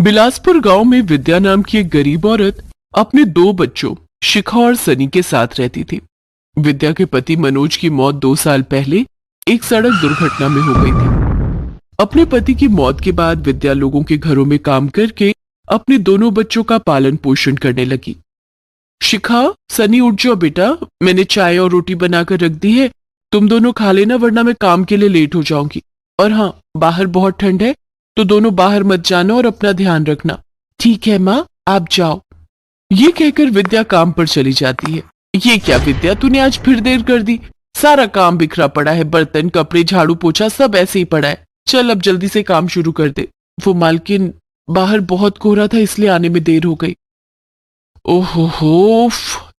बिलासपुर गांव में विद्या नाम की एक गरीब औरत अपने दो बच्चों शिखा और सनी के साथ रहती थी। विद्या के पति मनोज की मौत 2 साल पहले एक सड़क दुर्घटना में हो गई थी। अपने पति की मौत के बाद विद्या लोगों के घरों में काम करके अपने दोनों बच्चों का पालन पोषण करने लगी। शिखा, सनी उठ जाओ बेटा, मैंने चाय और रोटी बनाकर रख दी है, तुम दोनों खा लेना वरना मैं काम के लिए लेट हो जाऊंगी। और हाँ, बाहर बहुत ठंड है तो दोनों बाहर मत जाना और अपना ध्यान रखना। ठीक है माँ, आप जाओ। ये कहकर विद्या काम पर चली जाती है। ये क्या विद्या, तूने आज फिर देर कर दी, सारा काम बिखरा पड़ा है, बर्तन कपड़े झाड़ू पोछा सब ऐसे ही पड़ा है, चल अब जल्दी से काम शुरू कर दे। वो मालकिन, बाहर बहुत कोहरा था इसलिए आने में देर हो गई। ओहो,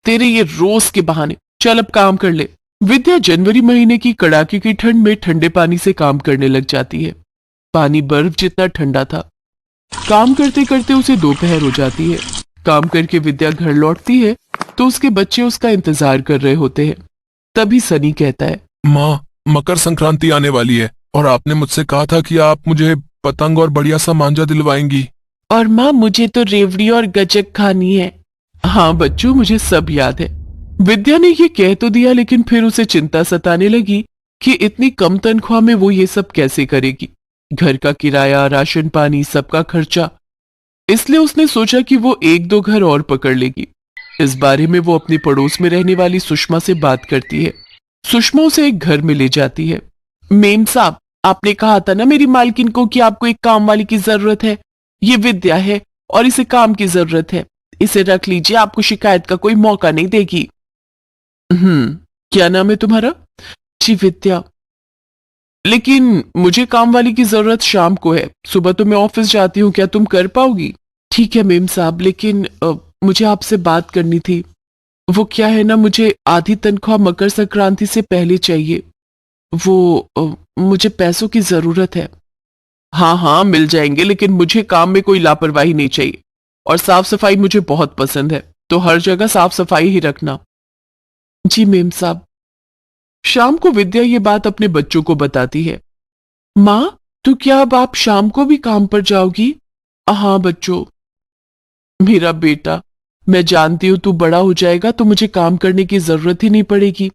तेरे ये रोज के बहाने, चल अब काम कर ले। विद्या जनवरी महीने की कड़ाके की ठंड में ठंडे पानी से काम करने लग जाती है। पानी बर्फ जितना ठंडा था। काम करते करते उसे दोपहर हो जाती है। काम करके विद्या घर लौटती है तो उसके बच्चे उसका इंतजार कर रहे होते हैं। तभी सनी कहता है, माँ, मकर संक्रांति आने वाली है और आपने मुझसे कहा था कि आप मुझे पतंग और बढ़िया सा मांझा दिलवाएंगी। और माँ, मुझे तो रेवड़ी और गजक खानी है। हाँ बच्चों, मुझे सब याद है। विद्या ने ये कह तो दिया, लेकिन फिर उसे चिंता सताने लगी कि इतनी कम तनख्वाह में वो ये सब कैसे करेगी। घर का किराया, राशन पानी, सबका खर्चा। इसलिए उसने सोचा कि वो एक दो घर और पकड़ लेगी। इस बारे में वो अपनी पड़ोस में रहने वाली सुषमा से बात करती है। सुषमा उसे एक घर में ले जाती है। मेम साहब, आपने कहा था ना मेरी मालकिन को कि आपको एक काम वाली की जरूरत है। ये विद्या है और इसे काम की जरूरत है, इसे रख लीजिए, आपको शिकायत का कोई मौका नहीं देगी। क्या नाम है तुम्हारा? जी विद्या। लेकिन मुझे काम वाली की जरूरत शाम को है, सुबह तो मैं ऑफिस जाती हूँ, क्या तुम कर पाओगी? ठीक है मेम साहब, लेकिन मुझे आपसे बात करनी थी। वो क्या है ना, मुझे आधी तनख्वाह मकर संक्रांति से पहले चाहिए। मुझे पैसों की जरूरत है। हाँ हाँ, मिल जाएंगे, लेकिन मुझे काम में कोई लापरवाही नहीं चाहिए और साफ सफाई मुझे बहुत पसंद है, तो हर जगह साफ सफाई ही रखना। जी मेम साहब। शाम को विद्या ये बात अपने बच्चों को बताती है। माँ, तो क्या अब आप शाम को भी काम पर जाओगी? हाँ बच्चों। मेरा बेटा, मैं जानती हूँ तू बड़ा हो जाएगा तो मुझे काम करने की जरूरत ही नहीं पड़ेगी।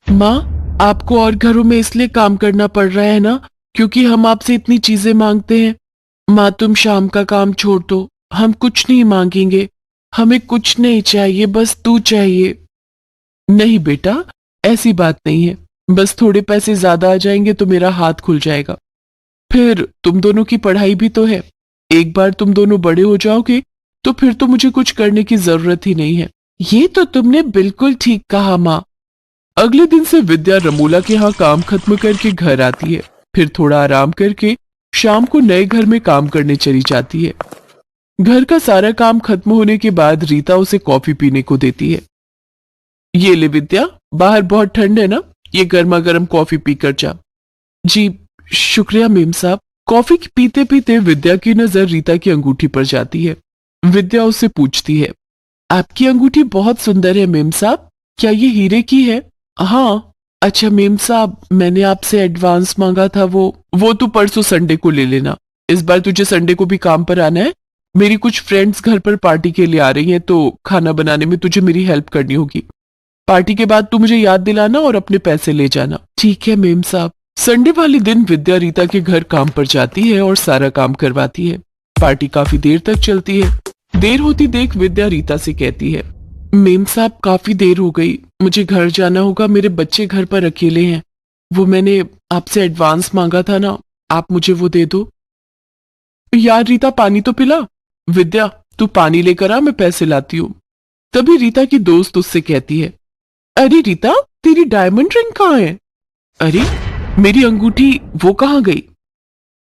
माँ, आपको और घरों में इसलिए काम करना पड़ रहा है ना क्योंकि हम आपसे इतनी चीजें मांगते हैं। माँ, तुम शाम का काम छोड़ दो, हम कुछ नहीं मांगेंगे, हमें कुछ नहीं चाहिए, बस तू चाहिए। नहीं बेटा, ऐसी बात नहीं है, बस थोड़े पैसे ज्यादा आ जाएंगे तो मेरा हाथ खुल जाएगा। फिर तुम दोनों की पढ़ाई भी तो है, एक बार तुम दोनों बड़े हो जाओगे तो फिर तो मुझे कुछ करने की जरूरत ही नहीं है। ये तो तुमने बिल्कुल ठीक कहा माँ। अगले दिन से विद्या रमोला के यहाँ काम खत्म करके घर आती है, फिर थोड़ा आराम करके शाम को नए घर में काम करने चली जाती है। घर का सारा काम खत्म होने के बाद रीता उसे कॉफी पीने को देती है। ये ले विद्या, बाहर बहुत ठंड है ना, ये गर्मा गर्म कॉफी पीकर जा। जी शुक्रिया मेम साहब। कॉफी पीते पीते विद्या की नजर रीता की अंगूठी पर जाती है। विद्या उससे पूछती है, आपकी अंगूठी बहुत सुंदर है मेम साहब, क्या ये हीरे की है? हाँ। अच्छा मेम साहब, मैंने आपसे एडवांस मांगा था, वो तू परसों संडे को ले लेना। इस बार तुझे संडे को भी काम पर आना है। मेरी कुछ फ्रेंड्स घर पर पार्टी के लिए आ रही हैं, तो खाना बनाने में तुझे मेरी हेल्प करनी होगी। पार्टी के बाद तू मुझे याद दिलाना और अपने पैसे ले जाना। ठीक है मेम साहब। संडे वाले दिन विद्या रीता के घर काम पर जाती है और सारा काम करवाती है। पार्टी काफी देर तक चलती है। देर होती देख विद्या रीता से कहती है, मेम साहब काफी देर हो गई, मुझे घर जाना होगा, मेरे बच्चे घर पर अकेले हैं। वो मैंने आपसे एडवांस मांगा था ना, आप मुझे वो दे दो। यार रीता, पानी तो पिला। विद्या, तू पानी लेकर आ, मैं पैसे लाती हूँ। तभी रीता की दोस्त उससे कहती है, अरे रीता, तेरी डायमंड रिंग कहाँ है? अरे मेरी अंगूठी वो कहाँ गई?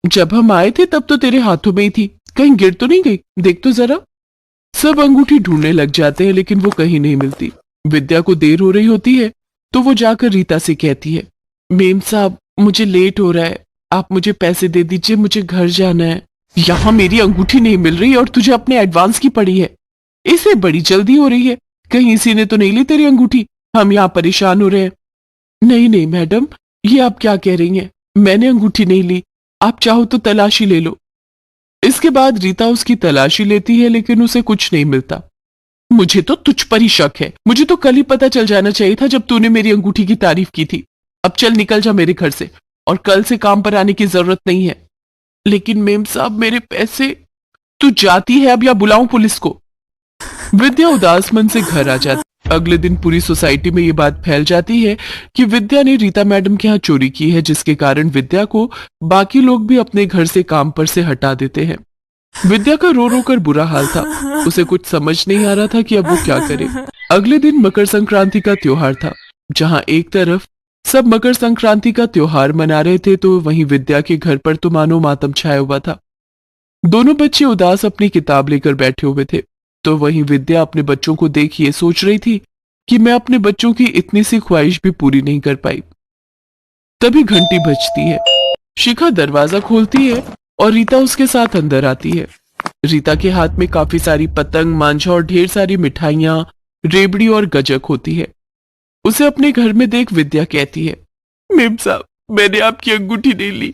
जब हम आए थे तब तो तेरे हाथों में ही थी, कहीं गिर तो नहीं गई? देख तो जरा। सब अंगूठी ढूंढने लग जाते हैं लेकिन वो कहीं नहीं मिलती। विद्या को देर हो रही होती है तो वो जाकर रीता से कहती है, मेम साहब मुझे लेट हो रहा है, आप मुझे पैसे दे दीजिए, मुझे घर जाना है। यहाँ मेरी अंगूठी नहीं मिल रही और तुझे अपने एडवांस की पड़ी है, इसे बड़ी जल्दी हो रही है, कहीं इसी ने तो नहीं ली तेरी अंगूठी? हम यहाँ परेशान हो रहे हैं। नहीं नहीं मैडम, ये आप क्या कह रही हैं? मैंने अंगूठी नहीं ली, आप चाहो तो तलाशी ले लो। इसके इसके बाद रीता उसकी तलाशी लेती है लेकिन उसे कुछ नहीं मिलता। मुझे तो तुझ पर ही शक है। मुझे तो कल ही पता चल जाना चाहिए था जब तूने मेरी अंगूठी की तारीफ की थी। अब चल निकल जा मेरे घर से और कल से काम पर आने की जरूरत नहीं है। लेकिन मेम साहब मेरे पैसे। तू जाती है अब या बुलाऊं पुलिस को? विद्या उदास मन से घर आ जाती। अगले दिन पूरी सोसाइटी में ये बात फैल जाती है कि विद्या ने रीता मैडम के यहाँ चोरी की है, जिसके कारण विद्या को बाकी लोग भी अपने घर से काम पर से हटा देते हैं। विद्या का रो रो कर बुरा हाल था। उसे कुछ समझ नहीं आ रहा था कि अब वो क्या करे। अगले दिन मकर संक्रांति का त्योहार था। जहां एक तरफ सब मकर संक्रांति का त्योहार मना रहे थे तो वहीं विद्या के घर पर तो मानो मातम छाया हुआ था। दोनों बच्चे उदास अपनी किताब लेकर बैठे हुए थे। तो वहीं विद्या अपने बच्चों को देख ये सोच रही थी कि मैं अपने बच्चों की इतनी सी ख्वाहिश भी पूरी नहीं कर पाई। तभी घंटी बजती है। शिखा दरवाजा खोलती है और रीता उसके साथ अंदर आती है। रीता के हाथ में काफी सारी पतंग, मांझा और ढेर सारी मिठाइयां, रेबड़ी और गजक होती है। उसे अपने घर में देख विद्या कहती है, मेम साहब मैंने आपकी अंगूठी नहीं ली।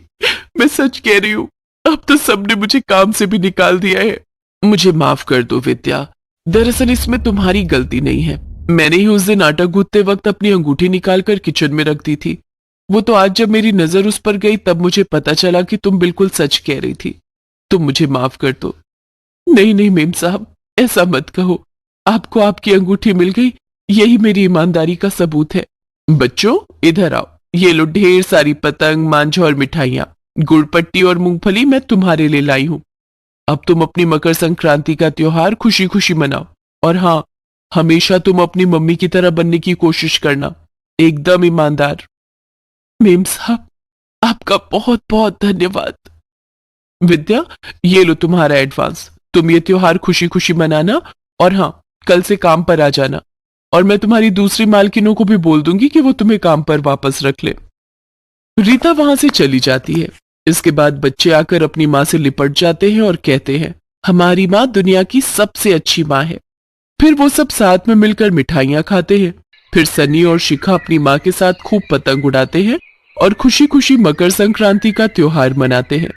मैं सच कह रही हूँ, अब तो सबने मुझे काम से भी निकाल दिया है। मुझे माफ कर दो विद्या, दरअसल इसमें तुम्हारी गलती नहीं है। मैंने ही उस दिन आटा गूंथते वक्त अपनी अंगूठी निकालकर किचन में रख दी थी। वो तो आज जब मेरी नजर उस पर गई तब मुझे पता चला कि तुम बिल्कुल सच कह रही थी। तुम मुझे माफ कर दो। नहीं नहीं मेम साहब, ऐसा मत कहो। आपको आपकी अंगूठी मिल गई, यही मेरी ईमानदारी का सबूत है। बच्चों इधर आओ, ये लो ढेर सारी पतंग, मांझा और मिठाइयां, गुड़पट्टी और मूंगफली मैं तुम्हारे लिए लाई हूं। अब तुम अपनी मकर संक्रांति का त्योहार खुशी खुशी मनाओ। और हाँ, हमेशा तुम अपनी मम्मी की तरह बनने की कोशिश करना, एकदम ईमानदार। मेम साहब आपका बहुत बहुत धन्यवाद। विद्या ये लो तुम्हारा एडवांस। तुम ये त्योहार खुशी खुशी मनाना और हाँ, कल से काम पर आ जाना। और मैं तुम्हारी दूसरी मालकिनों को भी बोल दूंगी कि वो तुम्हें काम पर वापस रख ले। रीता वहां से चली जाती है। इसके बाद बच्चे आकर अपनी माँ से लिपट जाते हैं और कहते हैं, हमारी माँ दुनिया की सबसे अच्छी माँ है। फिर वो सब साथ में मिलकर मिठाइयाँ खाते हैं। फिर सनी और शिखा अपनी माँ के साथ खूब पतंग उड़ाते हैं और खुशी खुशी मकर संक्रांति का त्योहार मनाते हैं।